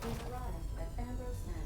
We've arrived at Ambrose Manor.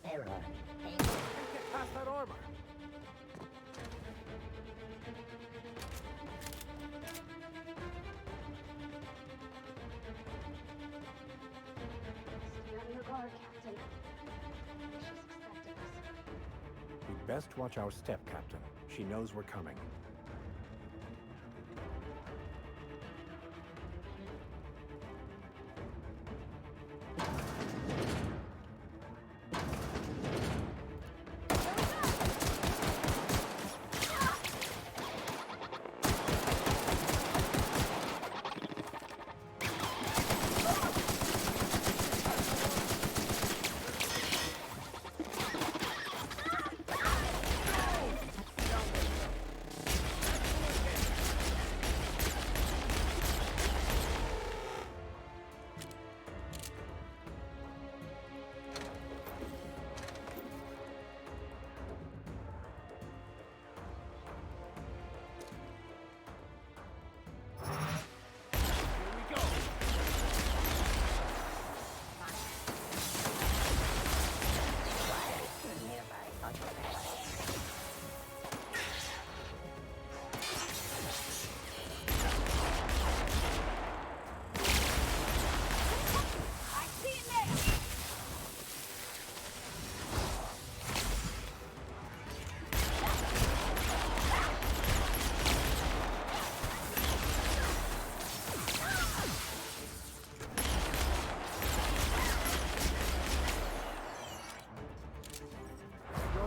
Peril. Get past that armor. Stay on your guard, Captain. She's expecting us. We'd best watch our step, Captain. She knows we're coming.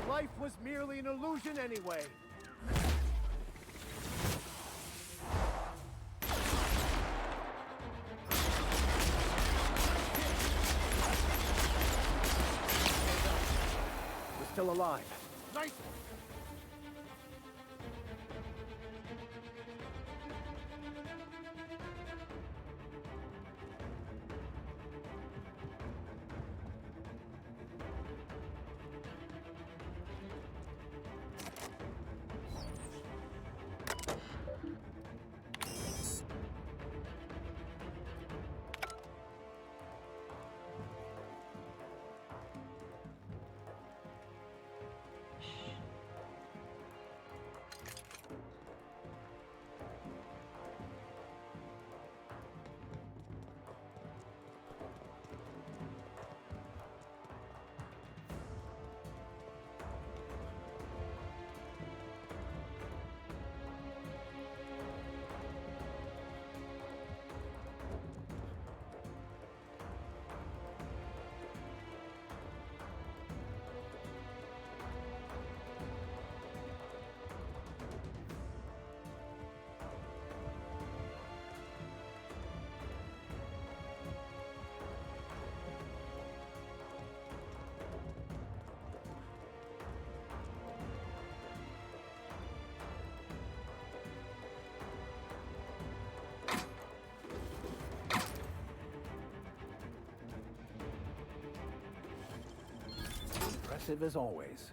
Life was merely an illusion anyway. We're still alive. Nice! Impressive as always.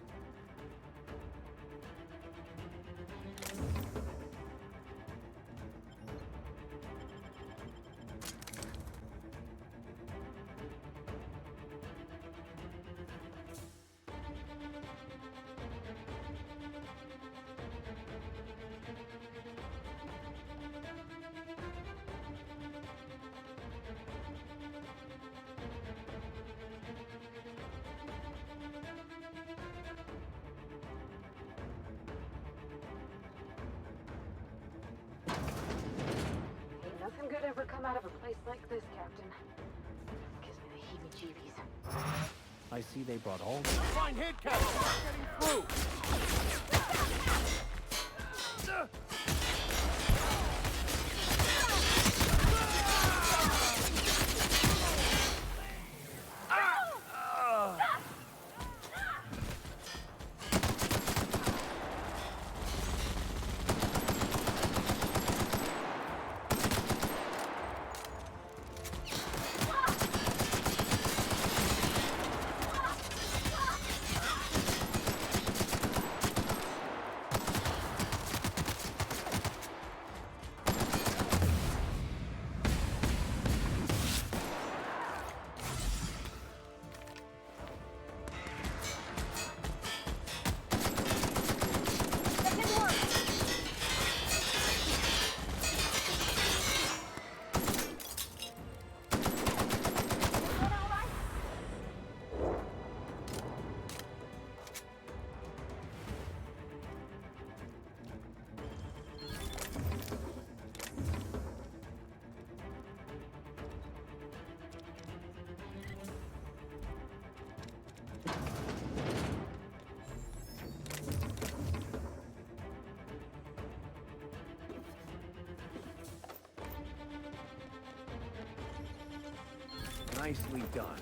out of a place like this, Captain. Gives me the heebie-jeebies. I see they brought all the... Fine hit, Captain! Not getting through! Nicely done.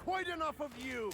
Quite enough of you!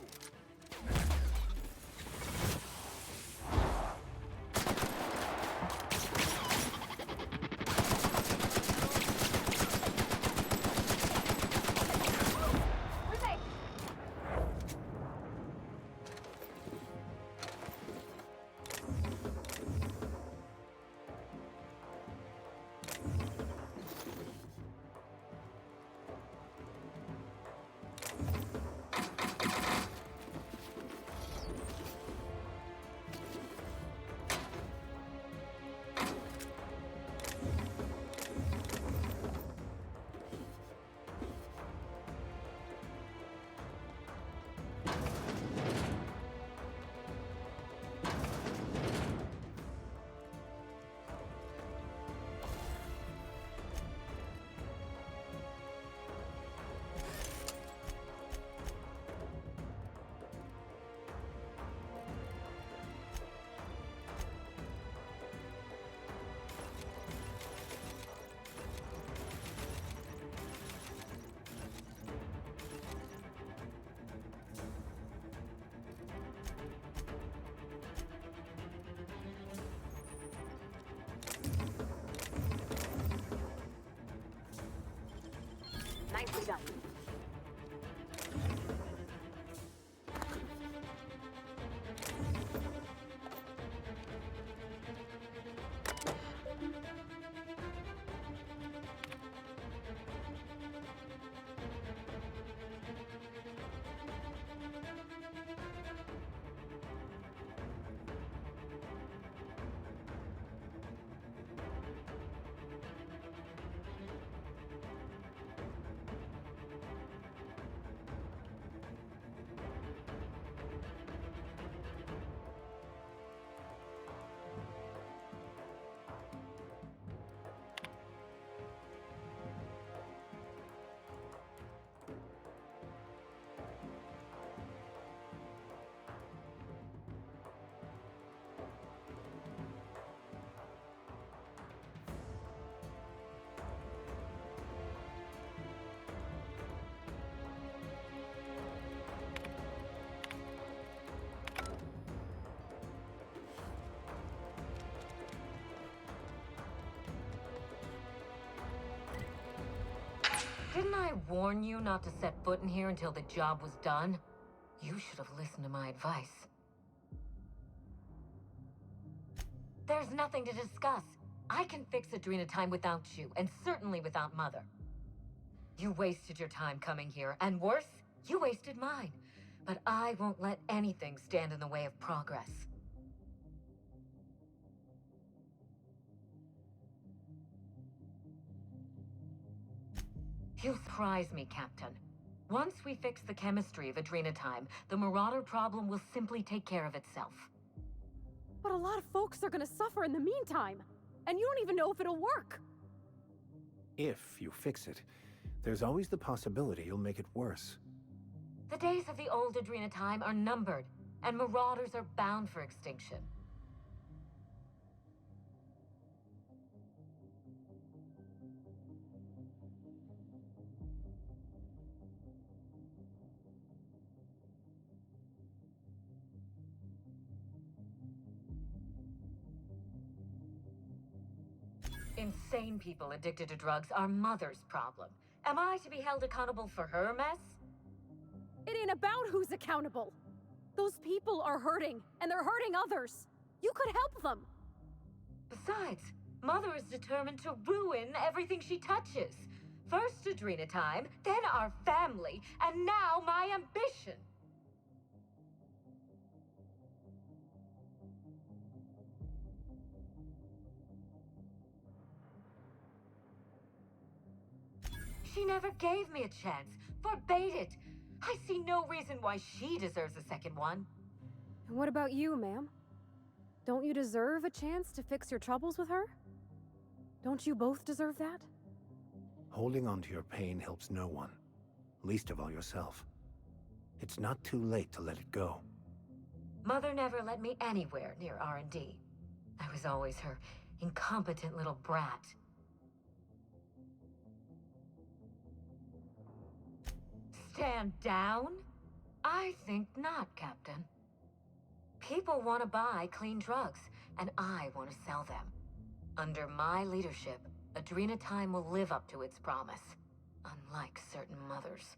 done. Didn't I warn you not to set foot in here until the job was done? You should have listened to my advice. There's nothing to discuss. I can fix Adrena time without you, and certainly without Mother. You wasted your time coming here, and worse, you wasted mine. But I won't let anything stand in the way of progress. You surprise me, Captain. Once we fix the chemistry of Adrena time, the Marauder problem will simply take care of itself. But a lot of folks are gonna suffer in the meantime. And you don't even know if it'll work. If you fix it, there's always the possibility you'll make it worse. The days of the old Adrena time are numbered, and Marauders are bound for extinction. Insane people addicted to drugs are Mother's problem. Am I to be held accountable for her mess? It ain't about who's accountable. Those people are hurting, and they're hurting others. You could help them. Besides, Mother is determined to ruin everything she touches. First Adrena time, then our family, and now my ambition. She never gave me a chance, forbade it. I see no reason why she deserves a second one. And what about you, ma'am? Don't you deserve a chance to fix your troubles with her? Don't you both deserve that? Holding on to your pain helps no one, least of all yourself. It's not too late to let it go. Mother never let me anywhere near R&D. I was always her incompetent little brat. Stand down? I think not, Captain. People want to buy clean drugs, and I want to sell them. Under my leadership, Adrena time will live up to its promise, unlike certain mothers.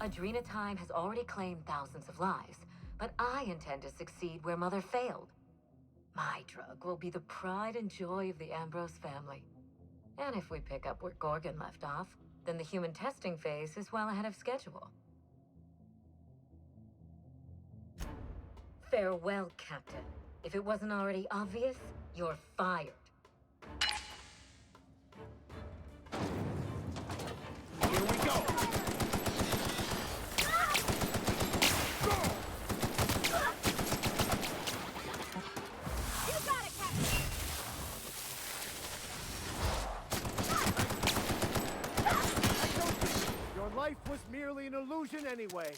Adrena time has already claimed thousands of lives, but I intend to succeed where Mother failed. My drug will be the pride and joy of the Ambrose family. And if we pick up where Gorgon left off, then the human testing phase is well ahead of schedule. Farewell, Captain. If it wasn't already obvious, you're fired. Here we go! Life was merely an illusion anyway.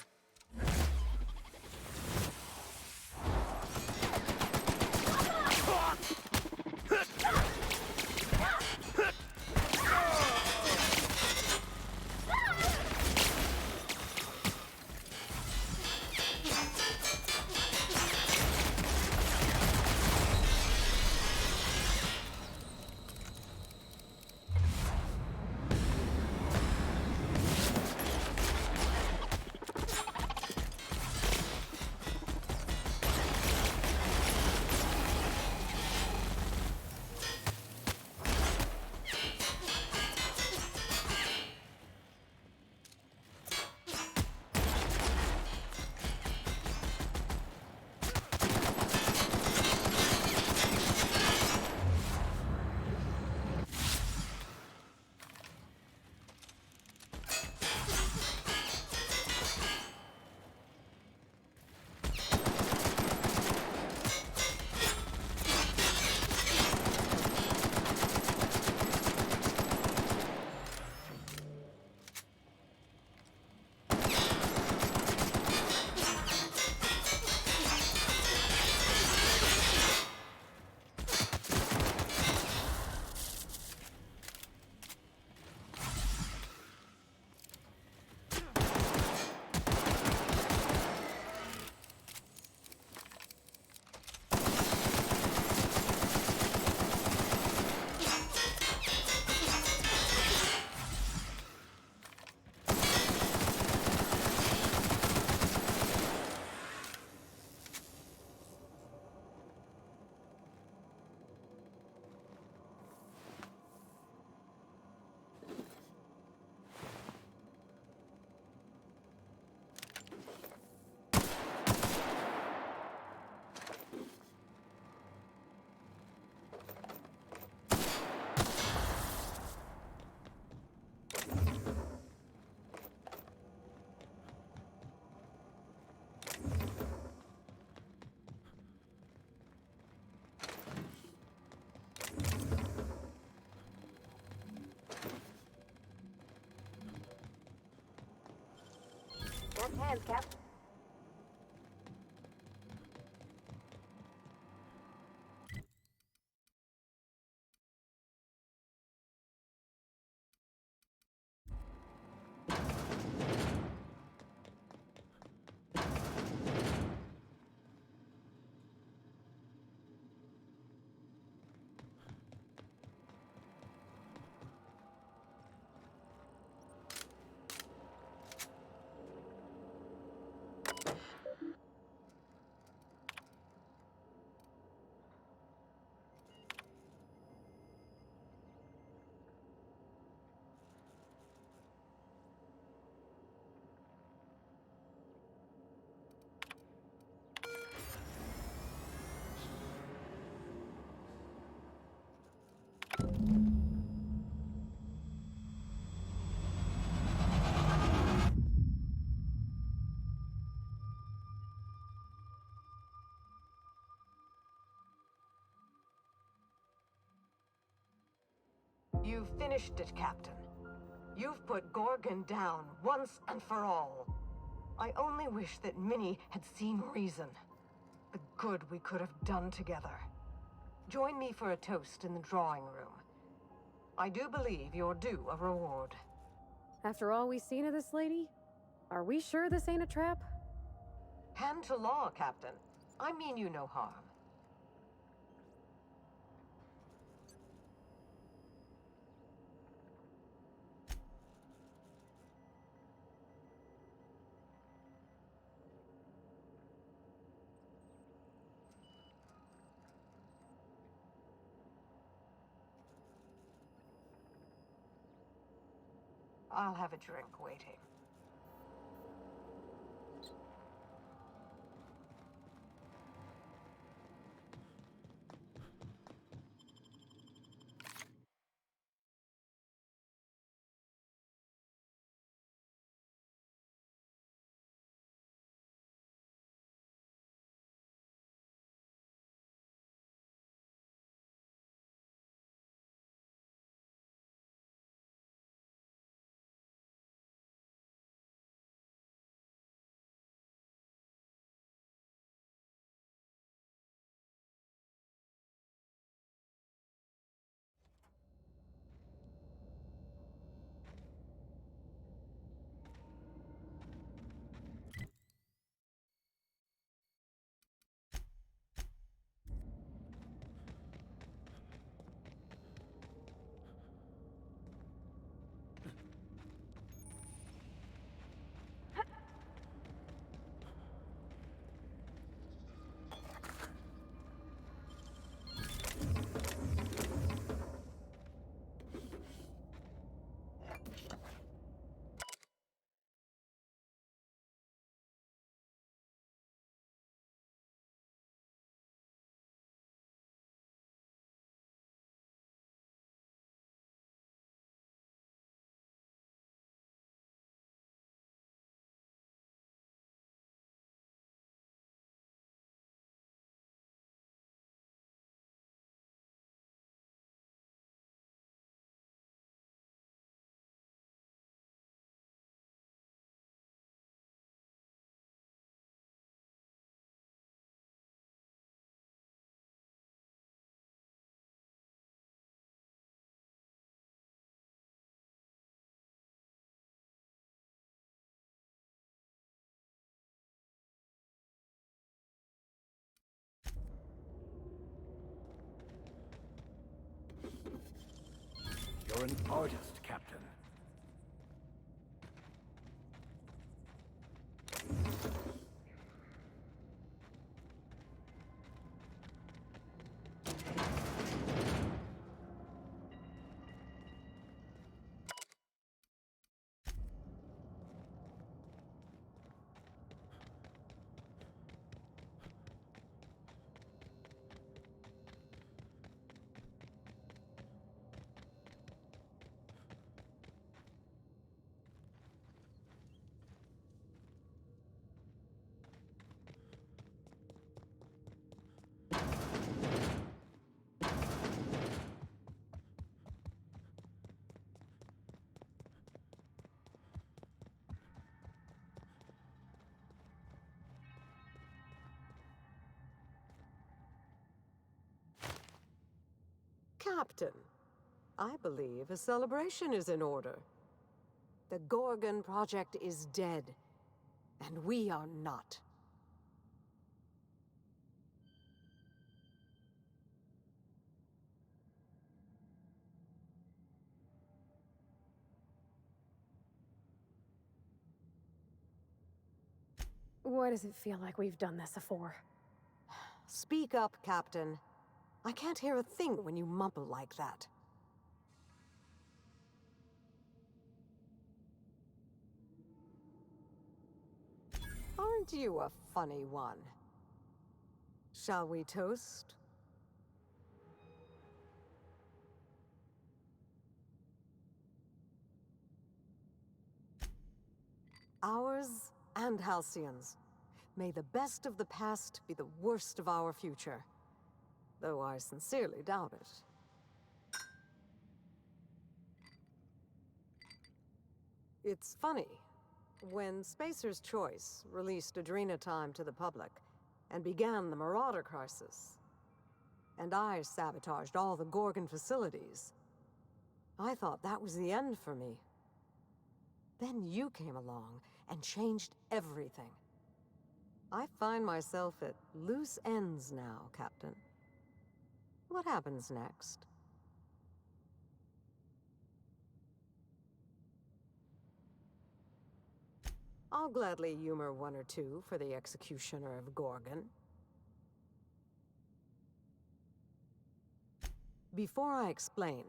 plans, Cap? You've finished it, Captain. You've put Gorgon down once and for all. I only wish that Minnie had seen reason. The good we could have done together. Join me for a toast in the drawing room. I do believe you're due a reward. After all we've seen of this lady, are we sure this ain't a trap? Hand to law, Captain. I mean you no harm. I'll have a drink waiting. You're an artist, Captain. Captain, I believe a celebration is in order. The Gorgon project is dead, and we are not. Why does it feel like we've done this before? Speak up, Captain. I can't hear a thing when you mumble like that. Aren't you a funny one? Shall we toast? Ours and Halcyon's. May the best of the past be the worst of our future. Though I sincerely doubt it. It's funny. When Spacer's Choice released Adrena Time to the public and began the Marauder crisis, and I sabotaged all the Gorgon facilities, I thought that was the end for me. Then you came along and changed everything. I find myself at loose ends now, Captain. What happens next? I'll gladly humor one or two for the executioner of Gorgon. Before I explain,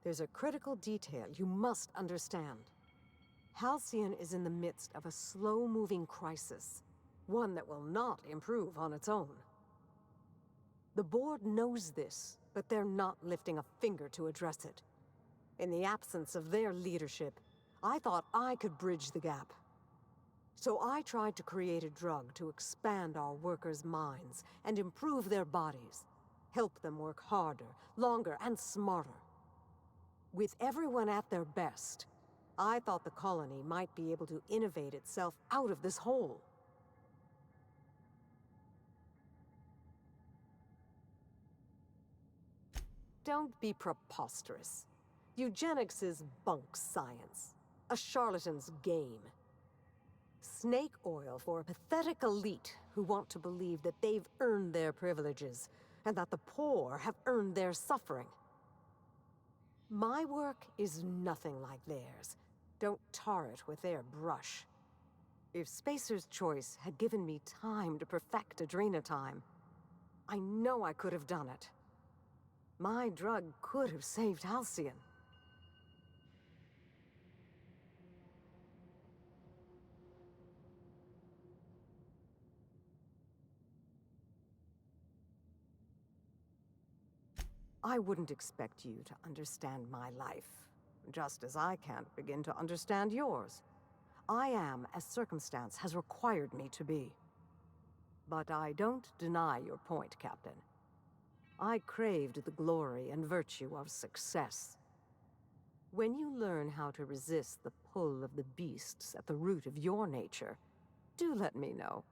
there's a critical detail you must understand. Halcyon is in the midst of a slow-moving crisis, one that will not improve on its own. The board knows this, but they're not lifting a finger to address it. In the absence of their leadership, I thought I could bridge the gap. So I tried to create a drug to expand our workers' minds and improve their bodies, help them work harder, longer, and smarter. With everyone at their best, I thought the colony might be able to innovate itself out of this hole. Don't be preposterous. Eugenics is bunk science, a charlatan's game. Snake oil for a pathetic elite who want to believe that they've earned their privileges and that the poor have earned their suffering. My work is nothing like theirs. Don't tar it with their brush. If Spacer's Choice had given me time to perfect Adrena Time, I know I could have done it. My drug could have saved Halcyon. I wouldn't expect you to understand my life, just as I can't begin to understand yours. I am as circumstance has required me to be. But I don't deny your point, Captain. I craved the glory and virtue of success. When you learn how to resist the pull of the beasts at the root of your nature, do let me know.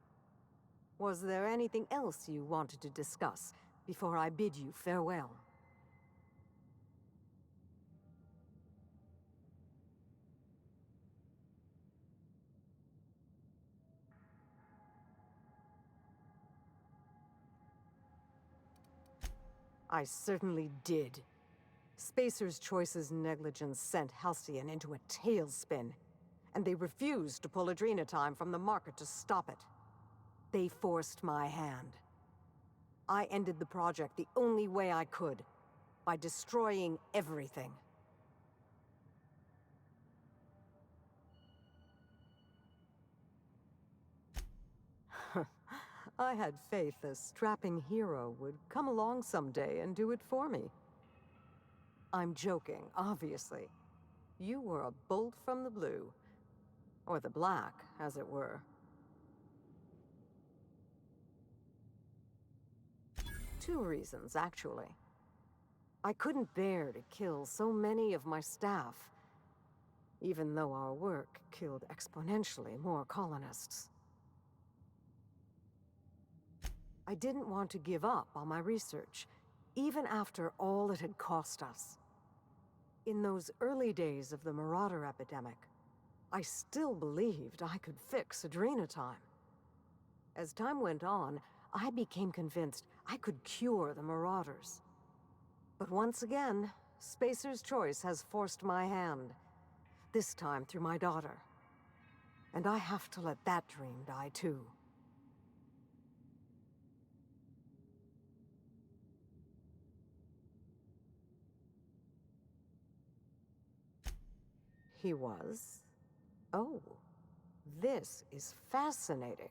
Was there anything else you wanted to discuss before I bid you farewell? I certainly did. Spacer's Choice's negligence sent Halcyon into a tailspin, and they refused to pull Adrena Time from the market to stop it. They forced my hand. I ended the project the only way I could, by destroying everything. I had faith a strapping hero would come along someday and do it for me. I'm joking, obviously. You were a bolt from the blue. Or the black, as it were. Two reasons, actually. I couldn't bear to kill so many of my staff, even though our work killed exponentially more colonists. I didn't want to give up on my research, even after all it had cost us. In those early days of the marauder epidemic, I still believed I could fix Adrena time. As time went on, I became convinced I could cure the marauders. But once again, Spacer's choice has forced my hand, this time through my daughter. And I have to let that dream die too. He was? Oh, this is fascinating.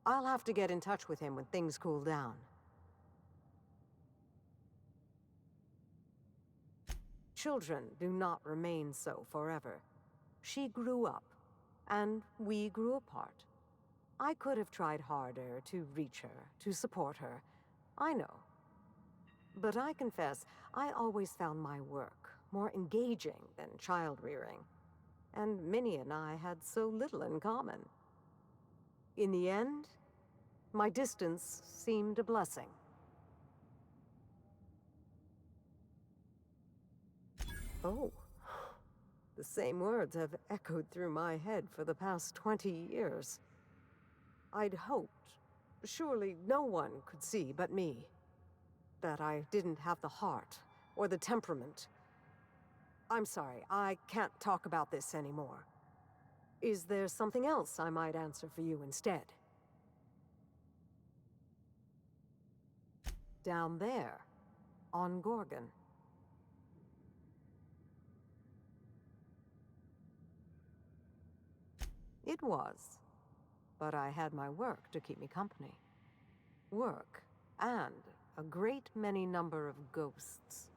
I'll have to get in touch with him when things cool down. Children do not remain so forever. She grew up, and we grew apart. I could have tried harder to reach her, to support her. I know. But I confess, I always found my work more engaging than child-rearing. And Minnie and I had so little in common. In the end, my distance seemed a blessing. Oh, the same words have echoed through my head for the past 20 years. I'd hoped, surely no one could see but me, that I didn't have the heart or the temperament. I'm sorry, I can't talk about this anymore. Is there something else I might answer for you instead? Down there, on Gorgon. It was, but I had my work to keep me company. Work, and a great many number of ghosts.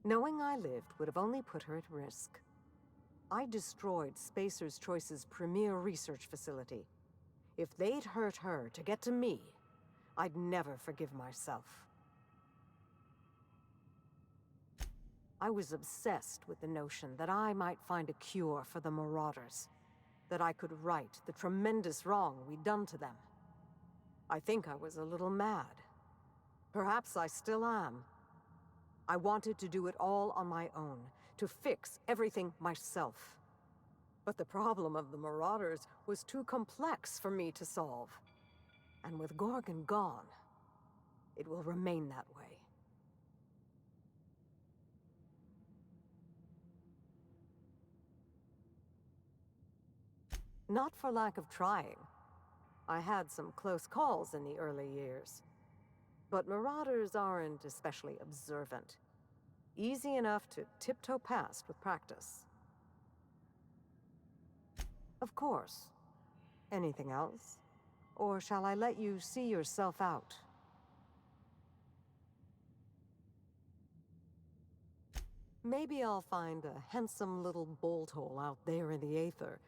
Knowing I lived would have only put her at risk. I destroyed Spacer's Choice's premier research facility. If they'd hurt her to get to me, I'd never forgive myself. I was obsessed with the notion that I might find a cure for the marauders, that I could right the tremendous wrong we'd done to them. I think I was a little mad. Perhaps I still am. I wanted to do it all on my own, to fix everything myself. But the problem of the marauders was too complex for me to solve. And with Gorgon gone, it will remain that way. Not for lack of trying. I had some close calls in the early years. But marauders aren't especially observant. Easy enough to tiptoe past with practice. Of course. Anything else? Or shall I let you see yourself out? Maybe I'll find a handsome little bolt hole out there in the aether,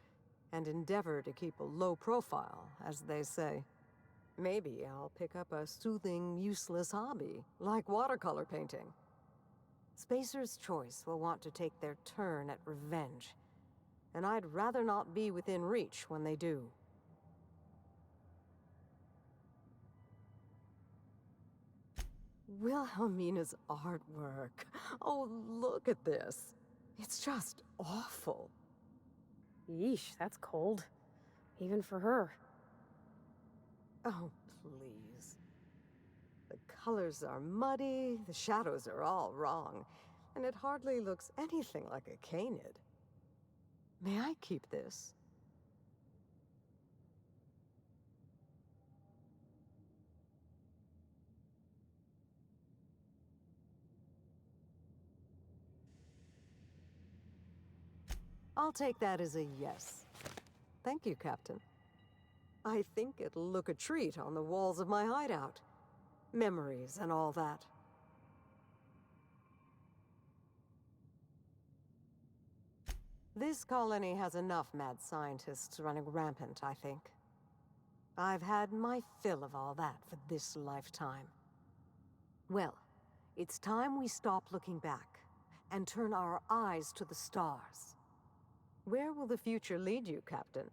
and endeavor to keep a low profile, as they say. Maybe I'll pick up a soothing, useless hobby, like watercolor painting. Spacer's Choice will want to take their turn at revenge, and I'd rather not be within reach when they do. Wilhelmina's artwork. Oh, look at this. It's just awful. Yeesh, that's cold. Even for her. Oh, please. The colors are muddy, the shadows are all wrong, and it hardly looks anything like a canid. May I keep this? I'll take that as a yes. Thank you, Captain. I think it'll look a treat on the walls of my hideout. Memories and all that. This colony has enough mad scientists running rampant, I think. I've had my fill of all that for this lifetime. Well, it's time we stop looking back and turn our eyes to the stars. Where will the future lead you, Captain?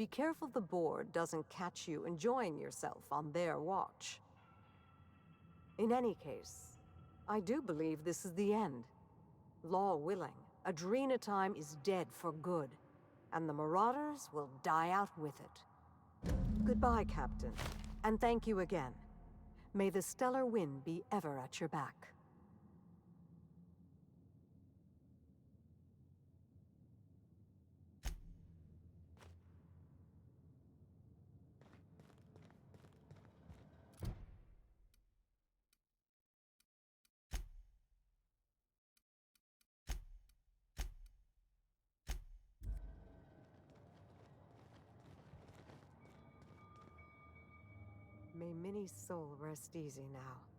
be careful the board doesn't catch you enjoying yourself on their watch. In any case, I do believe this is the end. Law willing, Adrena time is dead for good, and the Marauders will die out with it. Goodbye, Captain, and thank you again. May the stellar wind be ever at your back. May Minnie's soul rest easy now.